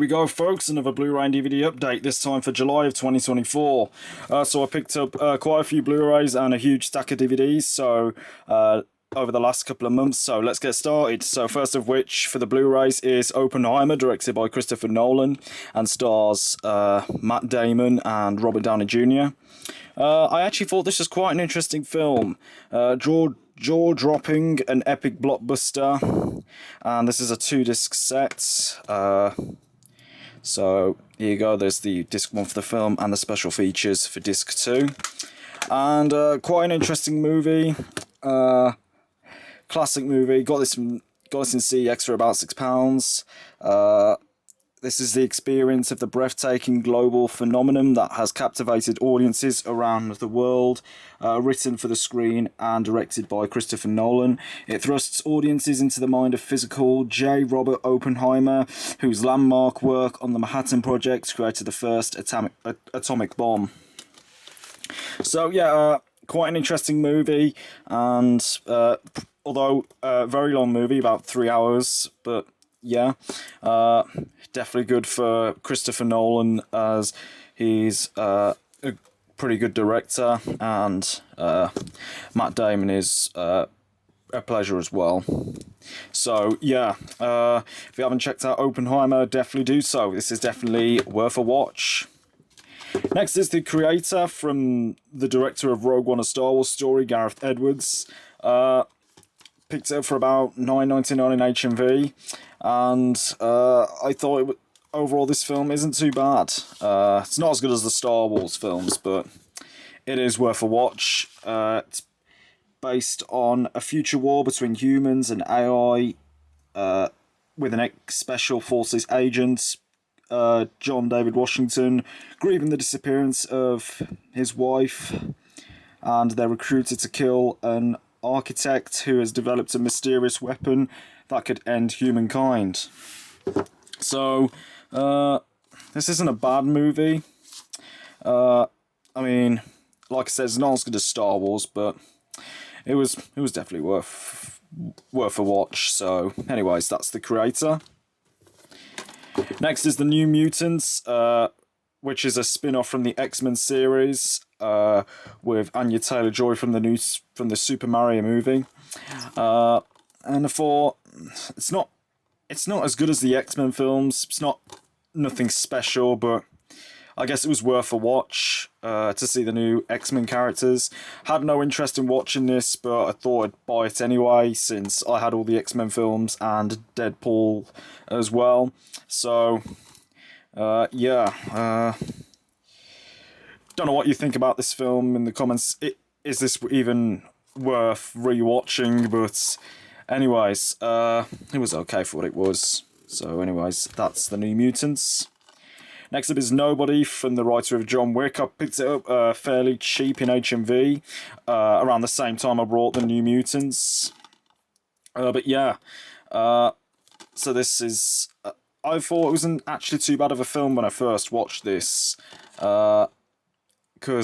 we go, folks, another Blu-ray and DVD update, this time for July of 2024. So I picked up quite a few Blu-rays and a huge stack of DVDs, so over the last couple of months, so let's get started. So first of which, for the Blu-rays, is Oppenheimer, directed by Christopher Nolan, and stars Matt Damon and Robert Downey Jr. I actually thought this was quite an interesting film. Jaw-dropping, an epic blockbuster, and this is a 2-disc set. So here you go, there's the disc 1 for the film and the special features for disc 2. And quite an interesting movie, classic movie. Got this in CEX for about £6. This is the experience of the breathtaking global phenomenon that has captivated audiences around the world, written for the screen and directed by Christopher Nolan. It thrusts audiences into the mind of physical J. Robert Oppenheimer, whose landmark work on the Manhattan Project created the first atomic bomb. So yeah, quite an interesting movie, and although a very long movie, about 3 hours, but yeah, definitely good for Christopher Nolan, as he's a pretty good director, and Matt Damon is a pleasure as well. So yeah, if you haven't checked out Oppenheimer, definitely do so. This is definitely worth a watch. Next is The Creator, from the director of Rogue One: A Star Wars Story, Gareth Edwards. Picked it up for about $9.99 in HMV, and I thought overall this film isn't too bad. It's not as good as the Star Wars films, but it is worth a watch. It's based on a future war between humans and AI, with an ex-Special Forces agent, John David Washington, grieving the disappearance of his wife, and they're recruited to kill an architect who has developed a mysterious weapon that could end humankind. So, this isn't a bad movie. I mean, like I said, it's not as good as Star Wars, but it was definitely worth a watch. So, anyways, that's The Creator. Next is The New Mutants, which is a spin-off from the X-Men series, with Anya Taylor-Joy from the Super Mario movie. And I thought it's not as good as the X-Men films. It's nothing special, but I guess it was worth a watch to see the new X-Men characters. Had no interest in watching this, but I thought I'd buy it anyway, since I had all the X-Men films and Deadpool as well. So yeah, don't know what you think about this film in the comments. Is this even worth rewatching? But anyways, it was okay for what it was. So anyways, that's The New Mutants. Next up is Nobody, from the writer of John Wick. I picked it up fairly cheap in HMV, around the same time I bought The New Mutants. But yeah, so this is... I thought it wasn't actually too bad of a film when I first watched this, because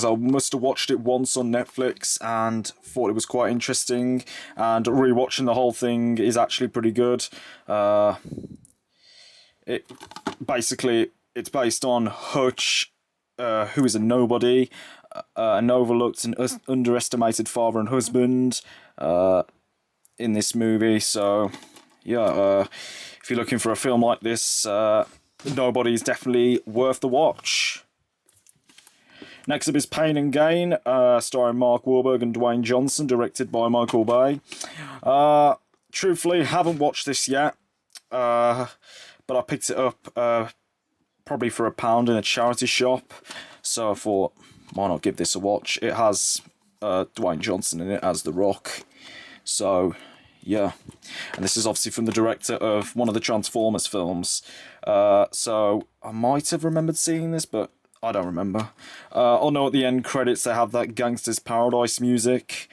I must have watched it once on Netflix and thought it was quite interesting, and rewatching the whole thing is actually pretty good. It's based on Hutch, who is a nobody, an overlooked and underestimated father and husband in this movie. So yeah, if you're looking for a film like this, Nobody is definitely worth the watch. Next up is Pain and Gain, starring Mark Wahlberg and Dwayne Johnson, directed by Michael Bay. Truthfully, haven't watched this yet, but I picked it up probably for £1 in a charity shop, so I thought, why not give this a watch? It has Dwayne Johnson in it as The Rock, so yeah. And this is obviously from the director of one of the Transformers films, so I might have remembered seeing this, but I don't remember. Oh no, at the end credits they have that Gangster's Paradise music,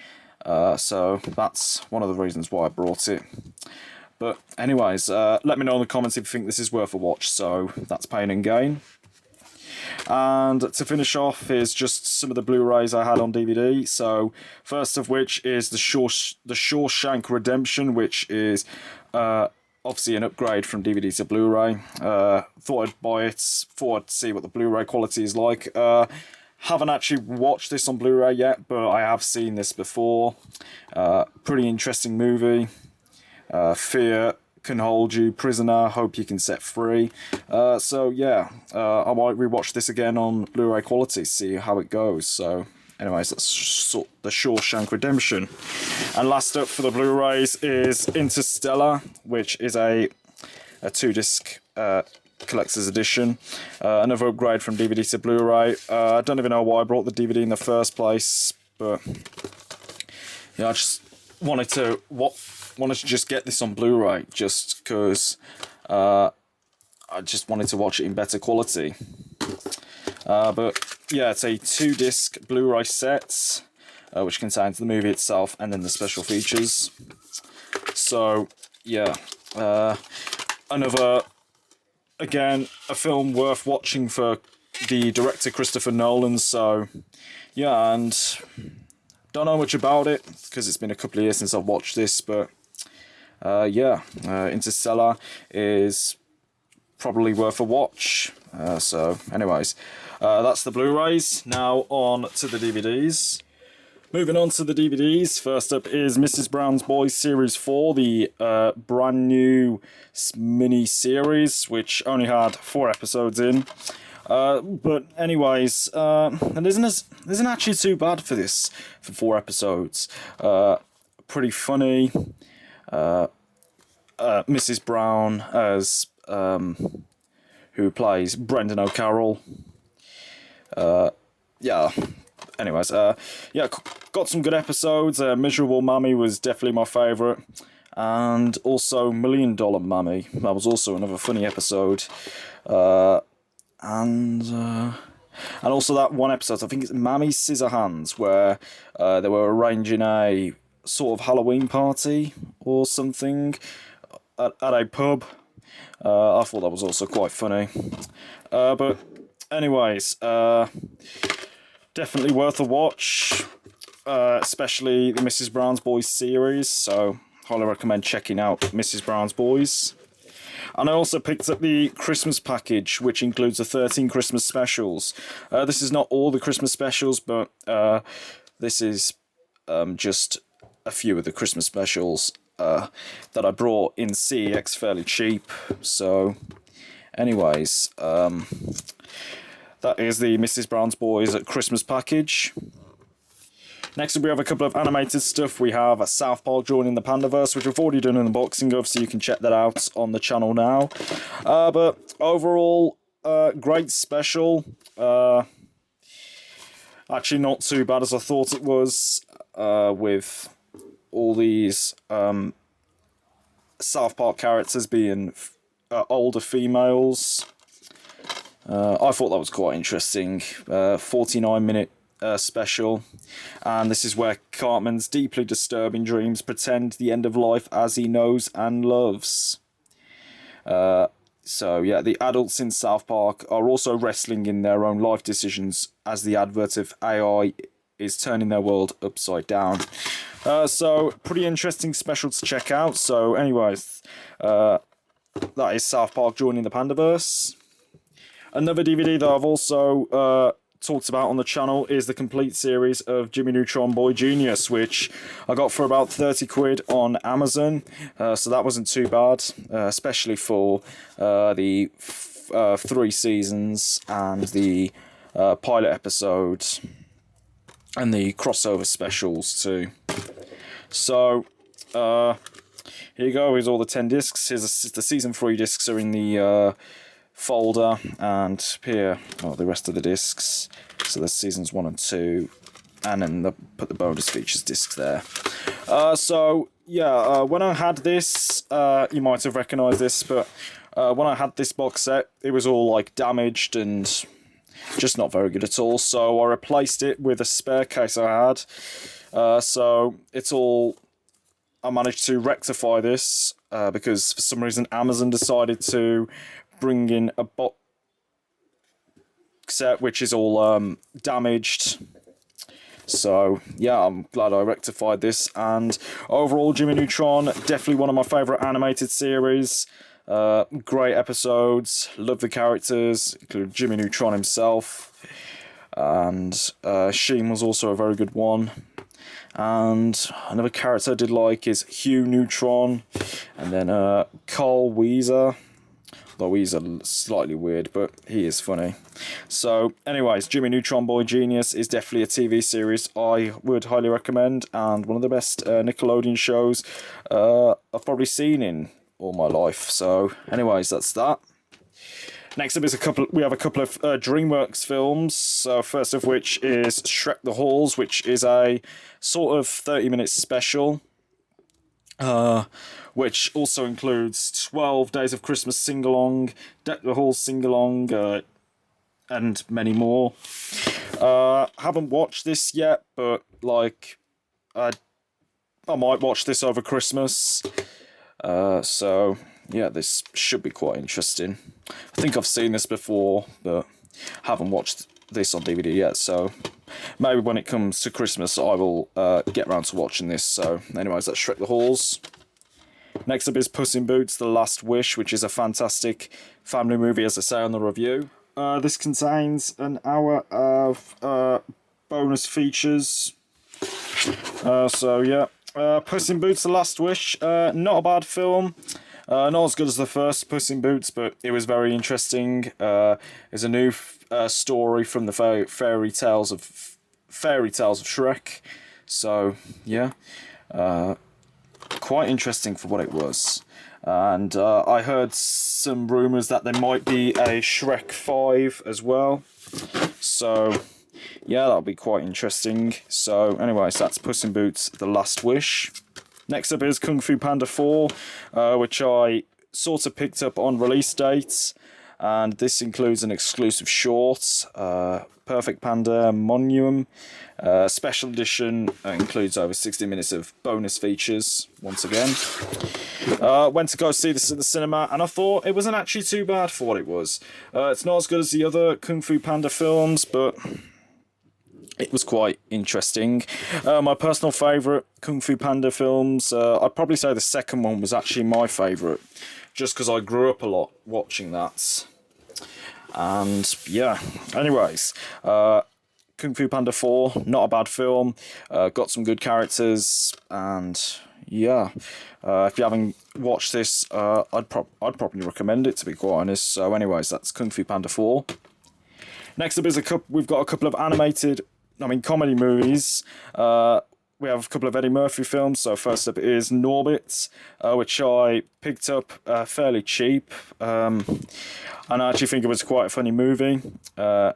so that's one of the reasons why I brought it. But anyways, let me know in the comments if you think this is worth a watch. So that's Pain and Gain. And to finish off is just some of the Blu-rays I had on DVD. So first of which is the Shawshank Redemption, which is obviously an upgrade from DVD to Blu-ray. Thought I'd buy it, thought I'd see what the Blu-ray quality is like. Haven't actually watched this on Blu-ray yet, but I have seen this before. Pretty interesting movie. Fear can hold you prisoner, hope you can set free. So yeah, I might rewatch this again on Blu-ray quality, see how it goes. So anyways, that's the Shawshank Redemption. And last up for the Blu-rays is Interstellar, which is a 2-disc collector's edition. Another upgrade from DVD to Blu-ray. I don't even know why I brought the DVD in the first place, but yeah, I just wanted to just get this on Blu-ray just because I just wanted to watch it in better quality. But yeah, it's a 2-disc Blu-ray set, which contains the movie itself and then the special features. So yeah, again, a film worth watching for the director Christopher Nolan. So yeah, and don't know much about it because it's been a couple of years since I've watched this, but yeah, Interstellar is probably worth a watch. So anyways, that's the Blu-rays. Now on to the DVDs. Moving on to the DVDs, first up is Mrs. Brown's Boys Series 4, the brand new mini-series, which only had 4 episodes in. But anyways, it isn't actually too bad for 4 episodes. Pretty funny. Mrs. Brown as who plays Brendan O'Carroll. Yeah. Anyways, yeah, got some good episodes. Miserable Mummy was definitely my favourite, and also $1 Million Mummy. That was also another funny episode. And also that one episode, I think it's Mammy's Scissorhands, where they were arranging a sort of Halloween party or something at a pub. I thought that was also quite funny. But anyways, definitely worth a watch, especially the Mrs. Brown's Boys series, so highly recommend checking out Mrs. Brown's Boys. And I also picked up the Christmas package, which includes the 13 Christmas specials. This is not all the Christmas specials, but this is just a few of the Christmas specials that I brought in CEX fairly cheap. So anyways, that is the Mrs. Brown's Boys Christmas package. Next up we have a couple of animated stuff. We have a South Park joining the Pandaverse, which I've already done an unboxing of, so you can check that out on the channel now. But overall, great special. Actually not too bad as I thought it was, with all these South Park characters being older females. I thought that was quite interesting. 49-minute special, and this is where Cartman's deeply disturbing dreams pretend the end of life as he knows and loves. So yeah, the adults in South Park are also wrestling in their own life decisions as the advert of AI is turning their world upside down. So pretty interesting special to check out. So anyways, that is South Park joining the Pandaverse. Another DVD that I've also talked about on the channel is the complete series of Jimmy Neutron Boy Genius, which I got for about 30 quid on Amazon. So that wasn't too bad, especially for the 3 seasons and the pilot episode and the crossover specials too. So here you go, here's all the 10 discs. Here's the season 3 discs are in the folder, and here are the rest of the discs. So there's seasons 1 and 2, and then put the bonus features discs there. So yeah, when I had this, you might have recognised this, but when I had this box set, it was all like damaged and just not very good at all. So I replaced it with a spare case I had. So it's all. I managed to rectify this because for some reason Amazon decided to bring in a box set which is all damaged. So yeah, I'm glad I rectified this. And overall, Jimmy Neutron, definitely one of my favourite animated series. Great episodes, love the characters, including Jimmy Neutron himself. And Sheen was also a very good one. And another character I did like is Hugh Neutron, and then Carl Weezer. Though he's slightly weird, but he is funny. So, anyways, Jimmy Neutron Boy Genius is definitely a TV series I would highly recommend, and one of the best Nickelodeon shows I've probably seen in all my life. So, anyways, that's that. Next up is we have a couple of DreamWorks films. So first of which is Shrek the Halls, which is a sort of 30-minute special, which also includes 12 Days of Christmas sing-along, Deck the Halls sing-along, and many more. Haven't watched this yet, but like I might watch this over Christmas. So yeah, this should be quite interesting. I think I've seen this before, but haven't watched this on DVD yet, so maybe when it comes to Christmas I will get around to watching this. So anyways, that's Shrek the Halls. Next up is Puss in Boots: The Last Wish, which is a fantastic family movie, as I say on the review. This contains an hour of bonus features. So yeah, Puss in Boots: The Last Wish, not a bad film. Not as good as the first Puss in Boots, but it was very interesting. It's a new story from the fairy tales of Shrek. So yeah, quite interesting for what it was. And I heard some rumours that there might be a Shrek 5 as well. So yeah, that'll be quite interesting. So anyways, that's Puss in Boots: The Last Wish. Next up is Kung Fu Panda 4, which I sort of picked up on release dates, and this includes an exclusive short, Perfect Panda Monuum. Special edition includes over 60 minutes of bonus features, once again. Went to go see this at the cinema, and I thought it wasn't actually too bad for what it was. It's not as good as the other Kung Fu Panda films, but it was quite interesting. My personal favourite Kung Fu Panda films, I'd probably say the second one was actually my favourite, just because I grew up a lot watching that. And yeah, anyways, Kung Fu Panda 4, not a bad film, got some good characters, and yeah, if you haven't watched this, I'd probably recommend it, to be quite honest. So anyways, that's Kung Fu Panda 4. Next up is we've got a couple of comedy movies. We have a couple of Eddie Murphy films. So first up is Norbit, which I picked up fairly cheap. And I actually think it was quite a funny movie. As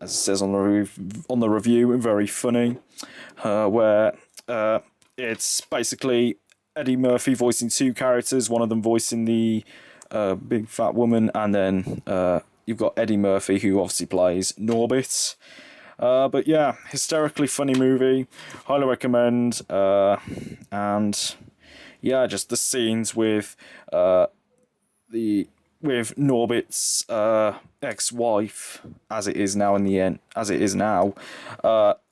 it says on the review, very funny. Where it's basically Eddie Murphy voicing two characters, one of them voicing the big fat woman, and then you've got Eddie Murphy, who obviously plays Norbit. But yeah, hysterically funny movie, highly recommend. And yeah, just the scenes with Norbit's ex-wife, as it is now,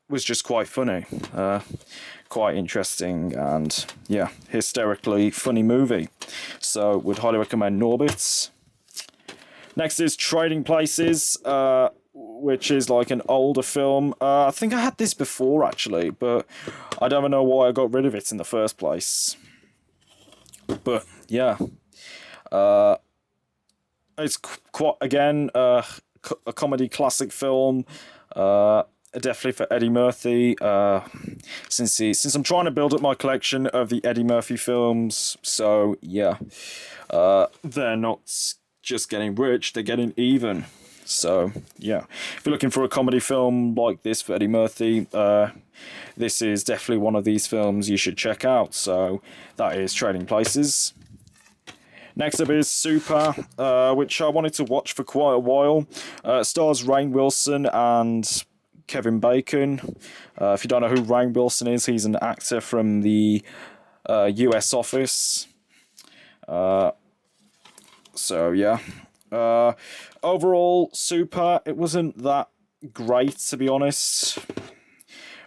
was just quite funny, quite interesting, and yeah, hysterically funny movie. So would highly recommend Norbit. Next is Trading Places, which is like an older film. I think I had this before actually, but I don't know why I got rid of it in the first place. But yeah, it's quite again a comedy classic film. Definitely for Eddie Murphy. Since I'm trying to build up my collection of the Eddie Murphy films, so yeah, they're not just getting rich, they're getting even. So yeah, if you're looking for a comedy film like this for Eddie Murphy, this is definitely one of these films you should check out. So that is Trading Places. Next up is Super, which I wanted to watch for quite a while. It stars Rainn Wilson and Kevin Bacon. If you don't know who Rainn Wilson is, he's an actor from the US Office. So yeah. Overall, Super, it wasn't that great, to be honest.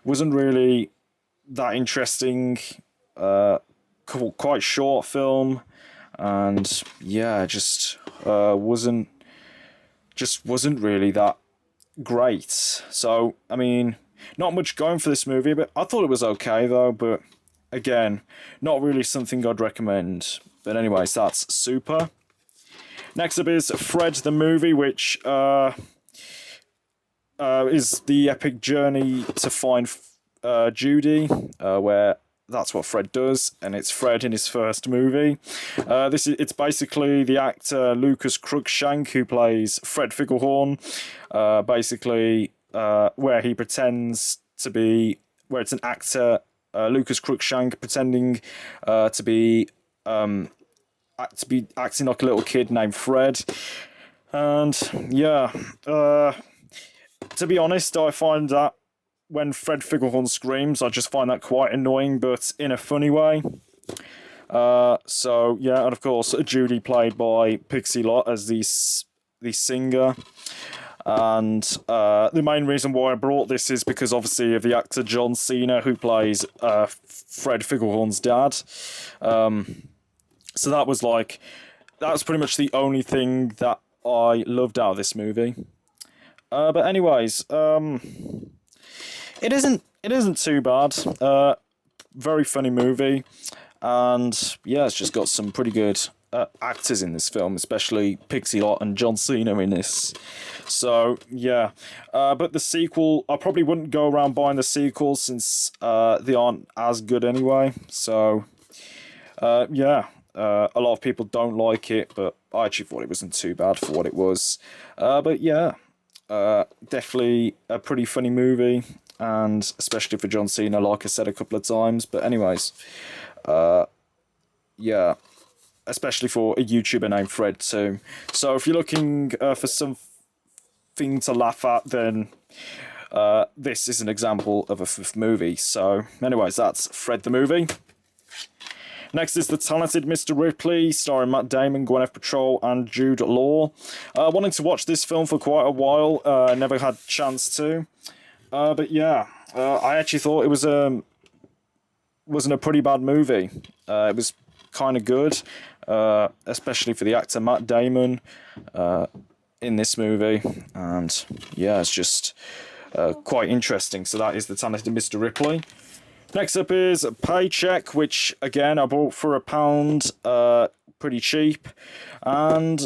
wasn't really that interesting. Quite short film, and yeah, wasn't really that great. So I mean, not much going for this movie, but I thought it was okay though. But again, not really something I'd recommend. But anyways, that's Super. Next up is Fred the movie, which is the epic journey to find Judy, where that's what Fred does, and it's Fred in his first movie. It's basically the actor Lucas Cruikshank who plays Fred Figglehorn, where he pretends to be, where it's an actor, Lucas Cruikshank, pretending to be acting like a little kid named Fred. And yeah, to be honest, I find that when Fred Figglehorn screams, I just find that quite annoying, but in a funny way. So yeah, and of course Judy played by Pixie Lott as the singer. And the main reason why I brought this is because obviously of the actor John Cena, who plays Fred Figglehorn's dad. So that was pretty much the only thing that I loved out of this movie. But anyways, it isn't too bad. Very funny movie, and yeah, it's just got some pretty good actors in this film, especially Pixie Lott and John Cena in this. So yeah, but the sequel, I probably wouldn't go around buying the sequel since they aren't as good anyway. So yeah. A lot of people don't like it, but I actually thought it wasn't too bad for what it was. But yeah, definitely a pretty funny movie, and especially for John Cena, like I said a couple of times. But anyways, yeah, especially for a YouTuber named Fred too. So if you're looking for something to laugh at, then this is an example of a movie. So anyways, that's Fred the movie. Next is The Talented Mr. Ripley, starring Matt Damon, Gwyneth Paltrow, and Jude Law. Wanting to watch this film for quite a while, never had a chance to. But yeah, I actually thought it wasn't a pretty bad movie. It was kind of good, especially for the actor Matt Damon in this movie. And yeah, it's just quite interesting. So that is The Talented Mr. Ripley. Next up is Paycheck, which again I bought for £1, pretty cheap. And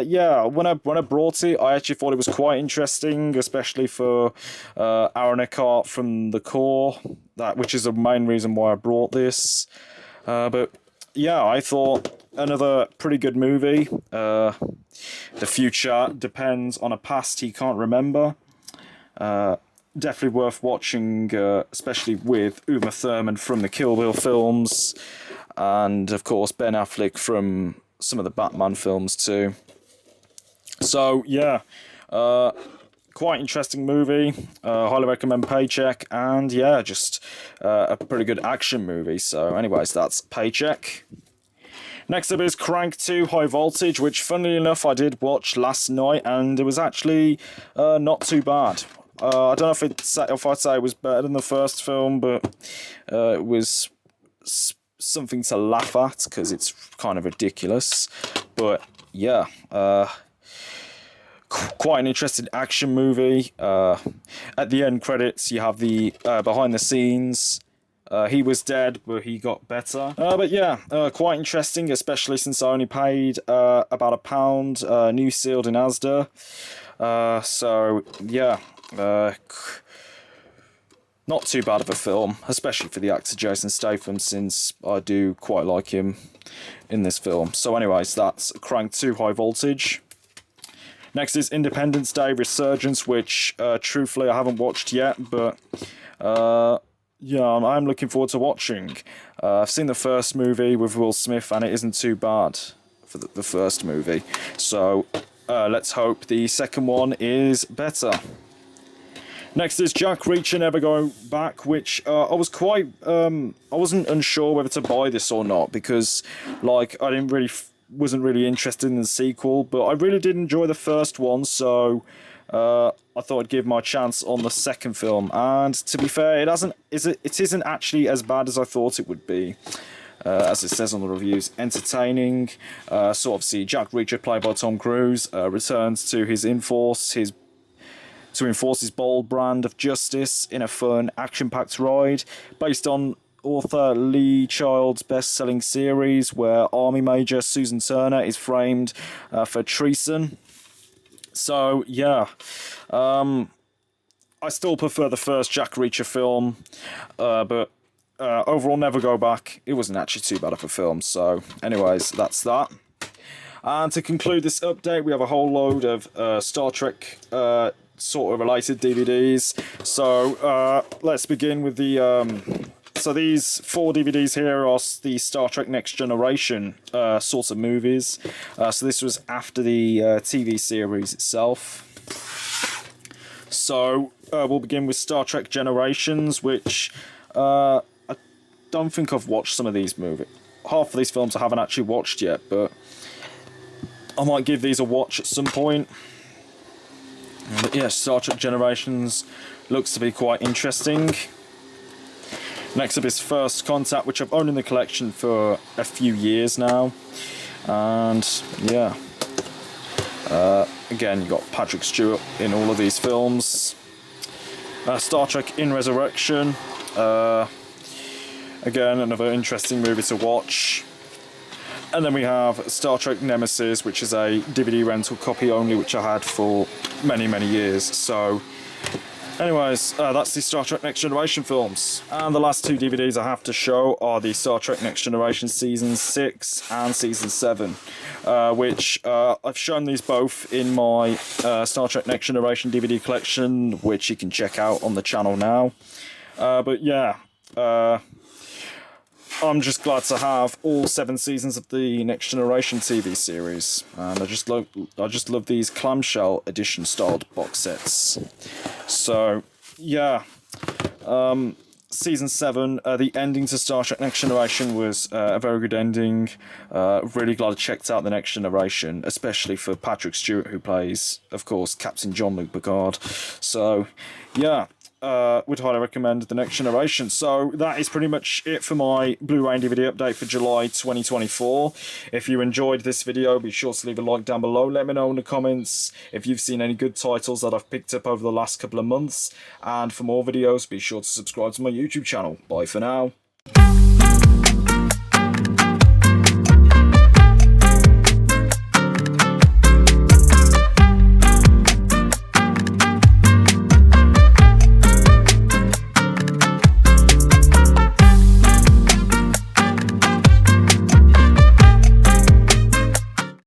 yeah, when I brought it, I actually thought it was quite interesting, especially for Aaron Eckhart from The Core, which is the main reason why I brought this. But yeah, I thought another pretty good movie. The future depends on a past he can't remember. Definitely worth watching, especially with Uma Thurman from the Kill Bill films, and of course Ben Affleck from some of the Batman films too. So yeah, quite interesting movie. Highly recommend Paycheck, and yeah, just a pretty good action movie. So anyways, that's Paycheck. Next up is Crank 2 High Voltage, which funnily enough I did watch last night, and it was actually not too bad. I don't know if I'd say it was better than the first film, but it was something to laugh at because it's kind of ridiculous. But yeah, quite an interesting action movie. At the end credits, you have the behind the scenes. He was dead, but he got better. But yeah, quite interesting, especially since I only paid about £1, new sealed in Asda. So yeah. Not too bad of a film, especially for the actor Jason Statham, since I do quite like him in this film. So anyways, that's Crank 2 High Voltage. Next is Independence Day Resurgence, which truthfully I haven't watched yet, but yeah, I'm looking forward to watching. I've seen the first movie with Will Smith, and it isn't too bad for the first movie. So let's hope the second one is better. Next is Jack Reacher Never Go Back, which I wasn't unsure whether to buy this or not, because like I didn't really wasn't really interested in the sequel, but I really did enjoy the first one, so I thought I'd give my chance on the second film. And to be fair, it isn't actually as bad as I thought it would be. As it says on the reviews, entertaining. So obviously Jack Reacher, played by Tom Cruise, returns to enforce his bold brand of justice in a fun, action-packed ride based on author Lee Child's best-selling series, where Army Major Susan Turner is framed for treason. So yeah, I still prefer the first Jack Reacher film, but overall, never go back. It wasn't actually too bad of a film. So anyways, that's that. And to conclude this update, we have a whole load of Star Trek sort of related DVDs. So let's begin with the... So these 4 DVDs here are the Star Trek Next Generation sort of movies. So this was after the TV series itself. So we'll begin with Star Trek Generations, which I don't think I've watched some of these movies. Half of these films I haven't actually watched yet, but I might give these a watch at some point. But yeah, Star Trek Generations looks to be quite interesting. Next up is First Contact, which I've owned in the collection for a few years now. And yeah, again, you've got Patrick Stewart in all of these films. Star Trek In Resurrection. Again, another interesting movie to watch. And then we have Star Trek Nemesis, which is a DVD rental copy only, which I had for many, many years. So, anyways, that's the Star Trek Next Generation films. And the last 2 DVDs I have to show are the Star Trek Next Generation Season 6 and Season 7, which I've shown these both in my Star Trek Next Generation DVD collection, which you can check out on the channel now. But yeah, I'm just glad to have all 7 seasons of the Next Generation TV series, and I just love these clamshell edition styled box sets. So yeah, season 7, the ending to Star Trek Next Generation was a very good ending. Really glad I checked out the Next Generation, especially for Patrick Stewart, who plays, of course, Captain Jean-Luc Picard. So yeah. Would highly recommend the Next Generation. So that is pretty much it for my Blu-ray and DVD update for July 2024. If you enjoyed this video, be sure to leave a like down below. Let me know in the comments if you've seen any good titles that I've picked up over the last couple of months. And for more videos, be sure to subscribe to my YouTube channel. Bye for now.